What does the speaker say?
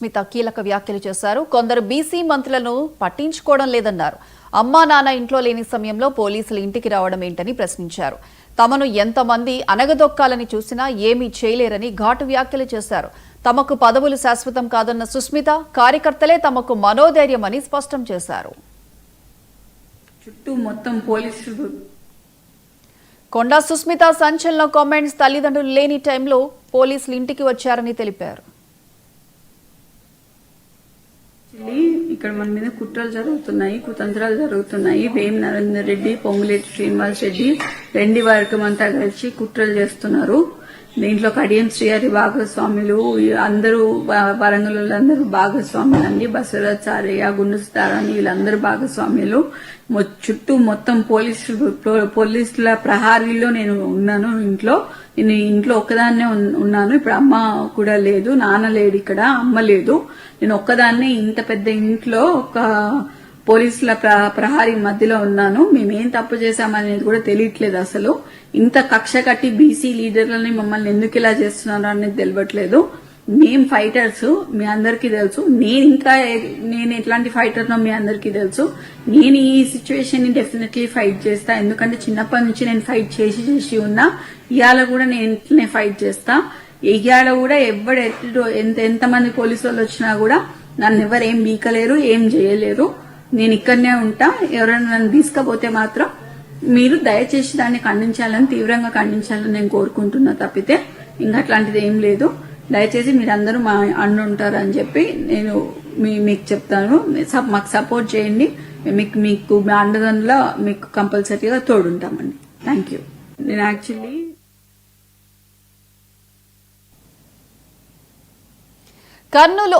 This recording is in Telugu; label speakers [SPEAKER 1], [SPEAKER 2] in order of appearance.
[SPEAKER 1] మిత కీలక వ్యాఖ్యలు చేశారు. కొందరు బీసీ మంత్రులను పట్టించుకోవడం లేదన్నారు. అమ్మా నాన్న ఇంట్లో లేని సమయంలో పోలీసులు ఇంటికి రావడం ఏంటని ప్రశ్నించారు. తమను ఎంతమంది అనగదొక్కాలని చూసినా ఏమీ చేయలేరని ఘాటు వ్యాఖ్యలు చేశారు. తమకు పదవులు శాశ్వతం కాదన్న సుస్మిత, కార్యకర్తలే తమకు మనోధైర్యమని స్పష్టం చేశారు.
[SPEAKER 2] చుట్టూ మొత్తం పోలీసులు.
[SPEAKER 1] కొండా సుస్మిత సంచలన కామెంట్స్. తల్లిదండ్రులు లేని టైంలో పోలీసులు ఇంటికి వచ్చారని తెలిపారు.
[SPEAKER 2] ఇక్కడ మన మీద కుట్రలు జరుగుతున్నాయి, కుతంత్రాలు జరుగుతున్నాయి. వేం నరేందర్ రెడ్డి, పొంగులేటి శ్రీనివాస్ రెడ్డి, రెడ్డి వర్గం అంతా కలిసి కుట్రలు చేస్తున్నారు. దీంట్లో కడియం శ్రీహరి భాగస్వాములు, అందరూ వరంగల్ అందరూ భాగస్వాములండి. బసవరాజ్ చారయ్య, గుండు సుతారాణి వీళ్ళందరూ భాగస్వాములు. చుట్టూ మొత్తం పోలీసుల ప్రహారీలో నేను ఉన్నాను. నేను ఇంట్లో ఒక్కదాన్నే ఉన్నాను. ఇప్పుడు అమ్మ కూడా లేదు, నాన్న లేడు, ఇక్కడ అమ్మ లేదు. నేను ఒక్కదాన్నే ఇంత పెద్ద ఇంట్లో ఒక పోలీసుల ప్రహారీ మధ్యలో ఉన్నాను. మేమేం తప్పు చేశామనేది కూడా తెలియట్లేదు. అసలు ఇంత కక్ష కట్టి బీసీ లీడర్లని మమ్మల్ని ఎందుకు ఇలా చేస్తున్నారు అనేది తెలియట్లేదు. మేం ఫైటర్స్, మీ అందరికీ తెలుసు. నేను ఎట్లాంటి ఫైటర్నో మీ అందరికీ తెలుసు. నేను ఈ సిచ్యువేషన్ ని డెఫినెట్లీ ఫైట్ చేస్తా. ఎందుకంటే చిన్నప్పటి నుంచి నేను ఫైట్ చేసి ఉన్నా. ఇవాళ కూడా నేను ఫైట్ చేస్తా. ఇవాళ కూడా ఎంతమంది పోలీసు వాళ్ళు వచ్చినా కూడా నన్ను ఎవరు ఏం బీకలేరు, ఏం చేయలేరు. నేను ఇక్కడనే ఉంటా. ఎవరైనా నన్ను తీసుకపోతే మాత్రం మీరు దయచేసి దాన్ని ఖండించాలని, తీవ్రంగా ఖండించాలని నేను కోరుకుంటున్నా. తప్పితే ఇంకా అట్లాంటిది ఏం లేదు. దయచేసి మీరందరూ మా అండ ఉంటారని చెప్పి నేను మీకు చెప్తాను. మాకు సపోర్ట్ చేయండి. మీకు మా అండదండలో మీకు కంపల్సరీగా తోడుంటామండి. Thank you. నేను యాక్చువల్లీ
[SPEAKER 1] కర్నూలు